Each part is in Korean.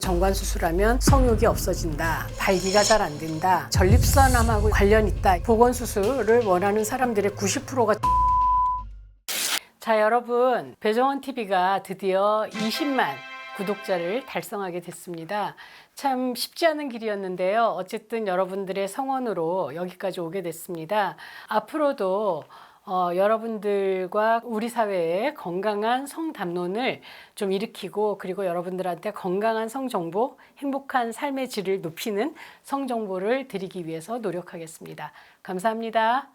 정관 수술하면 성욕이 없어진다, 발기가 잘 안 된다, 전립선암하고 관련 있다. 보건 수술을 원하는 사람들의 90%가 자, 여러분, 배정원 TV가 드디어 20만 구독자를 달성하게 됐습니다. 참 쉽지 않은 길이었는데요. 어쨌든 여러분들의 성원으로 여기까지 오게 됐습니다. 앞으로도 여러분들과 우리 사회의 건강한 성담론을 좀 일으키고, 그리고 여러분들한테 건강한 성정보, 행복한 삶의 질을 높이는 성정보를 드리기 위해서 노력하겠습니다. 감사합니다.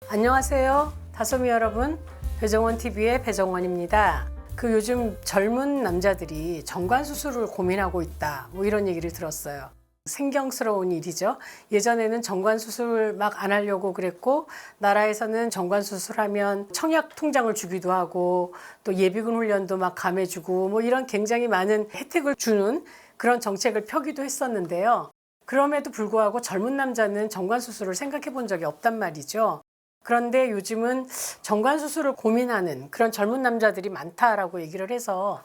안녕하세요. 다솜이 여러분, 배정원 TV의 배정원입니다. 요즘 젊은 남자들이 정관 수술을 고민하고 있다, 뭐 이런 얘기를 들었어요. 생경스러운 일이죠. 예전에는 정관 수술 막 안 하려고 그랬고, 나라에서는 정관 수술하면 청약 통장을 주기도 하고, 또 예비군 훈련도 막 감해주고, 뭐 이런 굉장히 많은 혜택을 주는 그런 정책을 펴기도 했었는데요. 그럼에도 불구하고 젊은 남자는 정관 수술을 생각해 본 적이 없단 말이죠. 그런데 요즘은 정관 수술을 고민하는 그런 젊은 남자들이 많다라고 얘기를 해서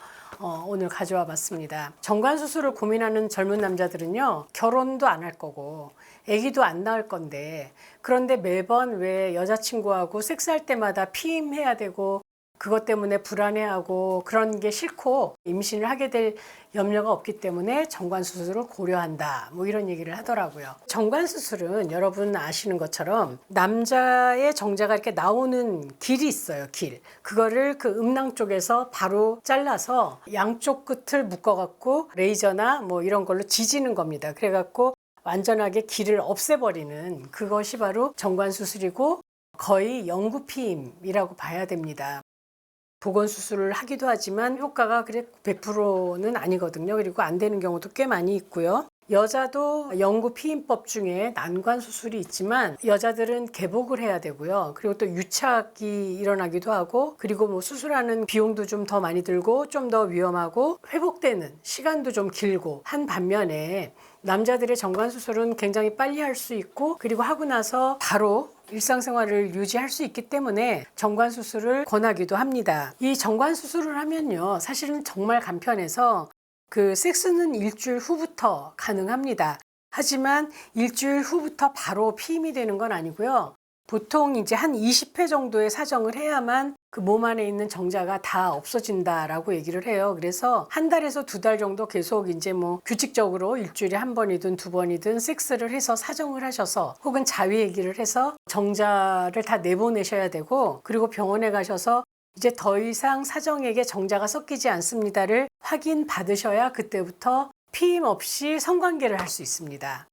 오늘 가져와 봤습니다. 정관 수술을 고민하는 젊은 남자들은요, 결혼도 안 할 거고 아기도 안 낳을 건데, 그런데 매번 왜 여자친구하고 섹스할 때마다 피임해야 되고 그것 때문에 불안해하고 그런 게 싫고 임신을 하게 될 염려가 없기 때문에 정관 수술을 고려한다, 뭐 이런 얘기를 하더라고요. 정관 수술은 여러분 아시는 것처럼 남자의 정자가 이렇게 나오는 길이 있어요. 그거를 그 음낭 쪽에서 바로 잘라서 양쪽 끝을 묶어갖고 레이저나 뭐 이런 걸로 지지는 겁니다. 그래갖고 완전하게 길을 없애버리는 그것이 바로 정관 수술이고, 거의 영구피임이라고 봐야 됩니다. 보건 수술을 하기도 하지만 효과가 그래 100%는 아니거든요. 그리고 안 되는 경우도 꽤 많이 있고요. 여자도 영구 피임법 중에 난관 수술이 있지만 여자들은 개복을 해야 되고요. 그리고 또 유착이 일어나기도 하고, 그리고 뭐 수술하는 비용도 좀 더 많이 들고 좀 더 위험하고 회복되는 시간도 좀 길고 한 반면에, 남자들의 정관 수술은 굉장히 빨리 할 수 있고, 그리고 하고 나서 바로 일상생활을 유지할 수 있기 때문에 정관 수술을 권하기도 합니다. 이 정관 수술을 하면요, 사실은 정말 간편해서 섹스는 일주일 후부터 가능합니다. 하지만 일주일 후부터 바로 피임이 되는 건 아니고요. 보통 이제 한 20회 정도의 사정을 해야만 그 몸 안에 있는 정자가 다 없어진다라고 얘기를 해요. 그래서 한 달에서 2달 정도 계속 이제 뭐 규칙적으로 일주일에 한 번이든 2번이든 섹스를 해서 사정을 하셔서, 혹은 자위 얘기를 해서 정자를 다 내보내셔야 되고, 그리고 병원에 가셔서 이제 더 이상 사정액에 정자가 섞이지 않습니다를 확인 받으셔야 그때부터 피임 없이 성관계를 할 수 있습니다.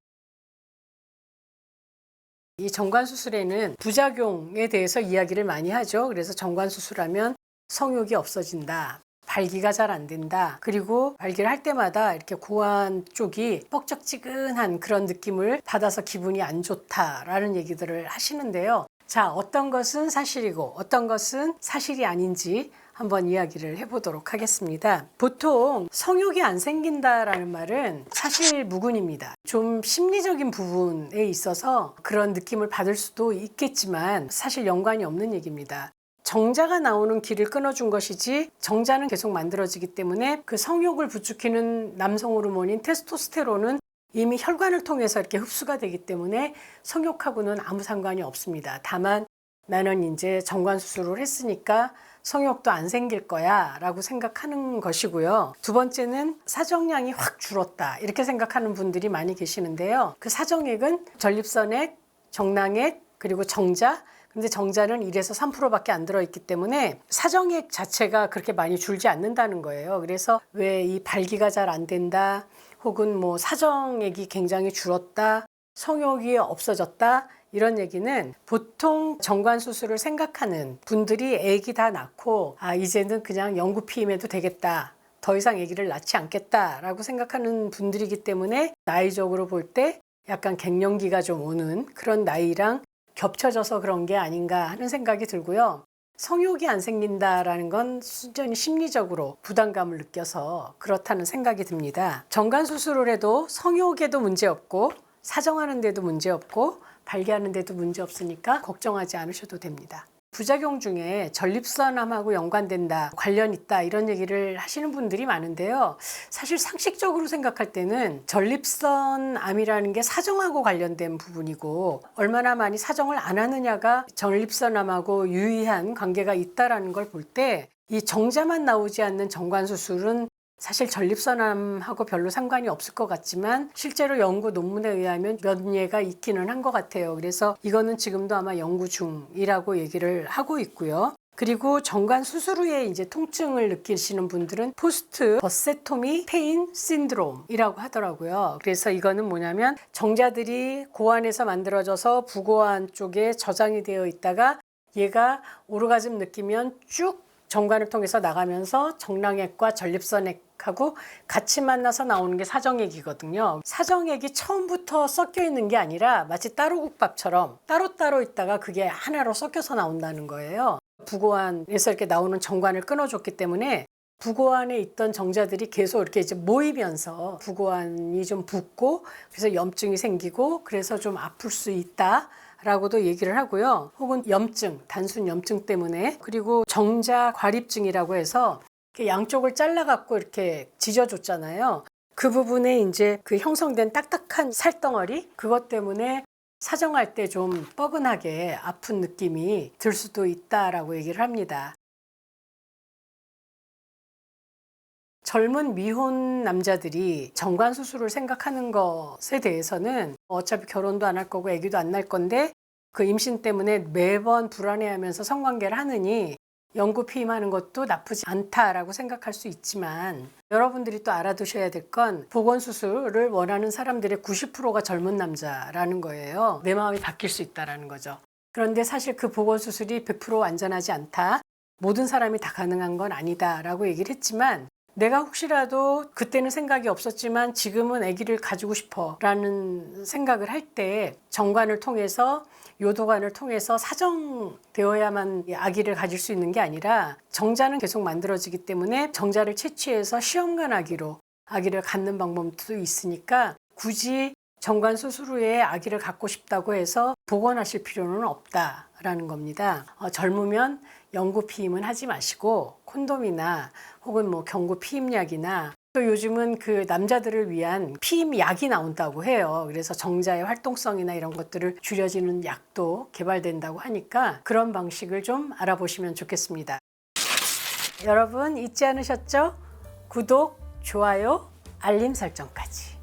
이 정관 수술에는 부작용에 대해서 이야기를 많이 하죠. 그래서 정관 수술하면 성욕이 없어진다, 발기가 잘 안 된다, 그리고 발기를 할 때마다 이렇게 고환 쪽이 뻑적지근한 그런 느낌을 받아서 기분이 안 좋다라는 얘기들을 하시는데요. 자, 어떤 것은 사실이고 어떤 것은 사실이 아닌지 한번 이야기를 해보도록 하겠습니다. 보통 성욕이 안 생긴다라는 말은 사실 무근입니다. 좀 심리적인 부분에 있어서 그런 느낌을 받을 수도 있겠지만 사실 연관이 없는 얘기입니다. 정자가 나오는 길을 끊어준 것이지, 정자는 계속 만들어지기 때문에 그 성욕을 부추기는 남성 호르몬인 테스토스테론은 이미 혈관을 통해서 이렇게 흡수가 되기 때문에 성욕하고는 아무 상관이 없습니다. 다만 나는 이제 정관 수술을 했으니까 성욕도 안 생길 거야 라고 생각하는 것이고요. 두 번째는 사정량이 확 줄었다, 이렇게 생각하는 분들이 많이 계시는데요. 그 사정액은 전립선액, 정낭액, 그리고 정자, 근데 정자는 1에서 3%밖에 안 들어있기 때문에 사정액 자체가 그렇게 많이 줄지 않는다는 거예요. 그래서 왜 이 발기가 잘 안 된다, 혹은 뭐 사정액이 굉장히 줄었다, 성욕이 없어졌다, 이런 얘기는 보통 정관 수술을 생각하는 분들이 아기 다 낳고 이제는 그냥 영구 피임해도 되겠다, 더 이상 아기를 낳지 않겠다 라고 생각하는 분들이기 때문에 나이적으로 볼 때 약간 갱년기가 좀 오는 그런 나이랑 겹쳐져서 그런 게 아닌가 하는 생각이 들고요. 성욕이 안 생긴다라는 건 순전히 심리적으로 부담감을 느껴서 그렇다는 생각이 듭니다. 정관 수술을 해도 성욕에도 문제 없고 사정하는 데도 문제 없고 발기하는 데도 문제 없으니까 걱정하지 않으셔도 됩니다. 부작용 중에 전립선암하고 연관된다, 관련 있다 이런 얘기를 하시는 분들이 많은데요. 사실 상식적으로 생각할 때는 전립선암이라는 게 사정하고 관련된 부분이고 얼마나 많이 사정을 안 하느냐가 전립선암하고 유의한 관계가 있다라는 걸 볼 때 이 정자만 나오지 않는 정관수술은 사실 전립선암하고 별로 상관이 없을 것 같지만 실제로 연구 논문에 의하면 몇 예가 있기는 한 것 같아요. 그래서 이거는 지금도 아마 연구 중이라고 얘기를 하고 있고요. 그리고 정관 수술 후에 이제 통증을 느끼시는 분들은 포스트 버세토미 페인 신드롬이라고 하더라고요. 그래서 이거는 뭐냐면 정자들이 고환에서 만들어져서 부고환 쪽에 저장이 되어 있다가 얘가 오르가즘 느끼면 쭉 정관을 통해서 나가면서 정랑액과 전립선액하고 같이 만나서 나오는 게 사정액이거든요. 사정액이 처음부터 섞여 있는 게 아니라 마치 따로국밥처럼 따로따로 있다가 그게 하나로 섞여서 나온다는 거예요. 부고환에서 이렇게 나오는 정관을 끊어줬기 때문에 부고환에 있던 정자들이 계속 이렇게 이제 모이면서 부고환이 좀 붓고 그래서 염증이 생기고 그래서 좀 아플 수 있다. 라고도 얘기를 하고요. 혹은 염증, 단순 염증 때문에 그리고 정자 과립증이라고 해서 양쪽을 잘라갖고 이렇게 지져줬잖아요. 그 부분에 이제 그 형성된 딱딱한 살덩어리 그것 때문에 사정할 때 좀 뻐근하게 아픈 느낌이 들 수도 있다라고 얘기를 합니다. 젊은 미혼 남자들이 정관 수술을 생각하는 것에 대해서는 어차피 결혼도 안 할 거고 아기도 안 날 건데 그 임신 때문에 매번 불안해하면서 성관계를 하느니 영구 피임하는 것도 나쁘지 않다라고 생각할 수 있지만 여러분들이 또 알아두셔야 될 건 보건 수술을 원하는 사람들의 90%가 젊은 남자라는 거예요. 내 마음이 바뀔 수 있다라는 거죠. 그런데 사실 그 보건 수술이 100% 안전하지 않다. 모든 사람이 다 가능한 건 아니다라고 얘기를 했지만 내가 혹시라도 그때는 생각이 없었지만 지금은 아기를 가지고 싶어 라는 생각을 할 때 정관을 통해서 요도관을 통해서 사정되어야만 아기를 가질 수 있는 게 아니라 정자는 계속 만들어지기 때문에 정자를 채취해서 시험관 아기로 아기를 갖는 방법도 있으니까 굳이 정관 수술 후에 아기를 갖고 싶다고 해서 복원하실 필요는 없다라는 겁니다. 젊으면 영구 피임은 하지 마시고 콘돔이나 혹은 뭐 경구 피임약이나 또 요즘은 그 남자들을 위한 피임약이 나온다고 해요. 그래서 정자의 활동성이나 이런 것들을 줄여주는 약도 개발된다고 하니까 그런 방식을 좀 알아보시면 좋겠습니다. 여러분 잊지 않으셨죠? 구독, 좋아요, 알림 설정까지.